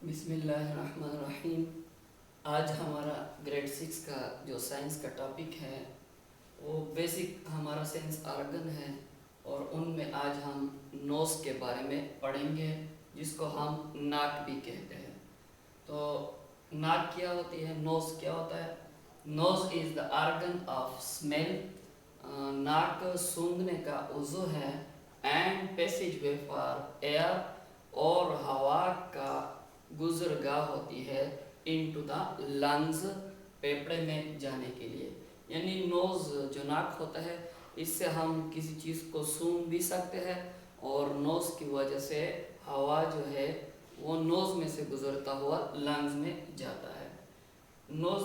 بسم اللہ الرحمن الرحیم۔ آج ہمارا گریڈ 6 کا جو سائنس کا ٹاپک ہے وہ بیسک ہمارا سینس آرگن ہے، اور ان میں آج ہم نوز کے بارے میں پڑھیں گے، جس کو ہم ناک بھی کہتے ہیں۔ تو ناک کیا ہوتی ہے، نوز کیا ہوتا ہے؟ Nose is the organ of smell. ناک سونگھنے کا عضو ہے، and passage way for air, اور ہوا کا گزرگاہ ہوتی ہے انٹو دا لنگز، پھیپھڑے میں جانے کے لیے۔ یعنی نوز جو ناک ہوتا ہے، اس سے ہم کسی چیز کو سونگھ بھی سکتے ہیں، اور نوز کی وجہ سے ہوا جو ہے وہ نوز میں سے گزرتا ہوا لنگز میں جاتا ہے۔ Knows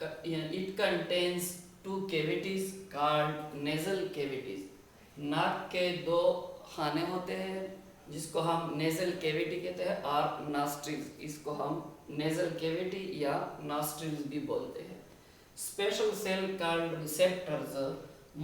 it contains 2 cavities called nasal cavities۔ ناک کے 2 خانے ہوتے ہیں، جس کو ہم نیزل کیویٹی کہتے ہیں، اور ناسٹرلز، اس کو ہم نیزل کیویٹی یا ناسٹرلز بھی بولتے ہیں۔ اسپیشل سیل کالڈ ریسیپٹرز،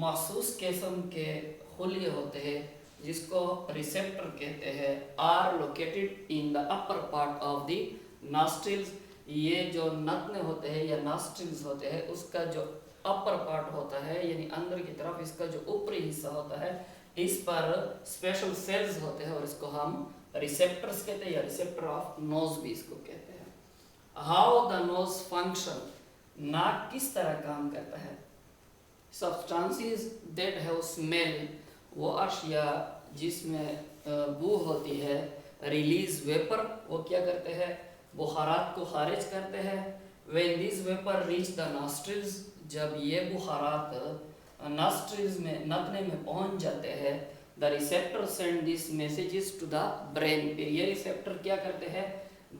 مخصوص قسم کے خلیے ہوتے ہیں جس کو ریسیپٹر کہتے ہیں، are located in the upper part of the nostrils. یہ جو نتنے ہوتے ہیں یا ناسٹرلز ہوتے ہیں، اس کا جو اپر پارٹ ہوتا ہے، یعنی اندر کی طرف اس کا جو اوپری حصہ ہوتا ہے، اس پر اسپیشل سیلز ہوتے ہیں، اور اس کو ہم ریسیپٹرز کہتے ہیں، یا ریسیپٹر آف نوز بھی اس کو کہتے ہیں۔ ہاؤ دا نوز فنکشن، ناک کس طرح کام کرتا ہے؟ سبسٹانسز دیٹ ہیو اسمیل، وہ اشیاء جس میں بو ہوتی ہے، ریلیز ویپر، وہ کیا کرتے ہیں؟ بخارات کو خارج کرتے ہیں۔ when these vapor reach the nostrils، جب یہ بخارات ناسٹرلز میں نتنے میں پہنچ جاتے ہیں، the receptor send these messages to the brain، پھر یہ ریسیپٹر کیا کرتے ہیں؟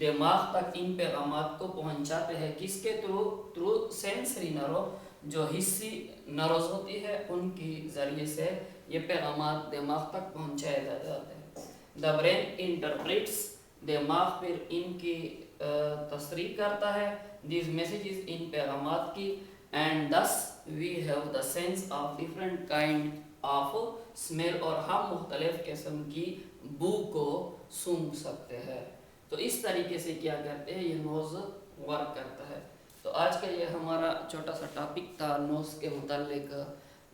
دماغ تک ان پیغامات کو پہنچاتے ہیں۔ کس کے تھرو سینسری نرو، جو حسی نروز ہوتی ہے، ان کی ذریعے سے یہ پیغامات دماغ تک پہنچائے جاتے ہیں۔ the brain interprets، دماغ پھر ان کی تصریح کرتا ہے، these messages، ان پیغامات کی، and thus we have the sense of different kind of smell، اور ہم مختلف قسم کی بو کو سونگھ سکتے ہیں۔ تو اس طریقے سے کیا کرتے ہیں، یہ نوز ورک کرتا ہے۔ تو آج کا یہ ہمارا چھوٹا سا ٹاپک تھا نوز کے متعلق۔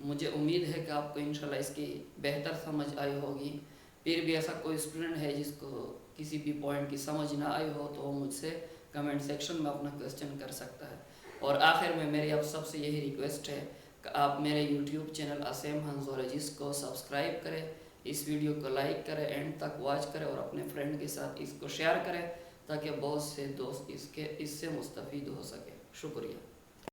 مجھے امید ہے کہ آپ کو انشاءاللہ اس کی بہتر سمجھ آئی ہوگی۔ پھر بھی ایسا کوئی اسٹوڈنٹ ہے جس کو کسی بھی پوائنٹ کی سمجھ نہ آئی ہو، تو وہ مجھ سے کمنٹ سیکشن میں اپنا کوسچن کر سکتا ہے۔ اور آخر میں میری آپ سب سے یہی ریکویسٹ ہے کہ آپ میرے یوٹیوب چینل عاصم ہنزولوجسٹ کو سبسکرائب کریں، اس ویڈیو کو لائک کریں، اینڈ تک واچ کریں، اور اپنے فرینڈ کے ساتھ اس کو شیئر کریں، تاکہ بہت سے دوست اس سے مستفید ہو سکے۔ شکریہ۔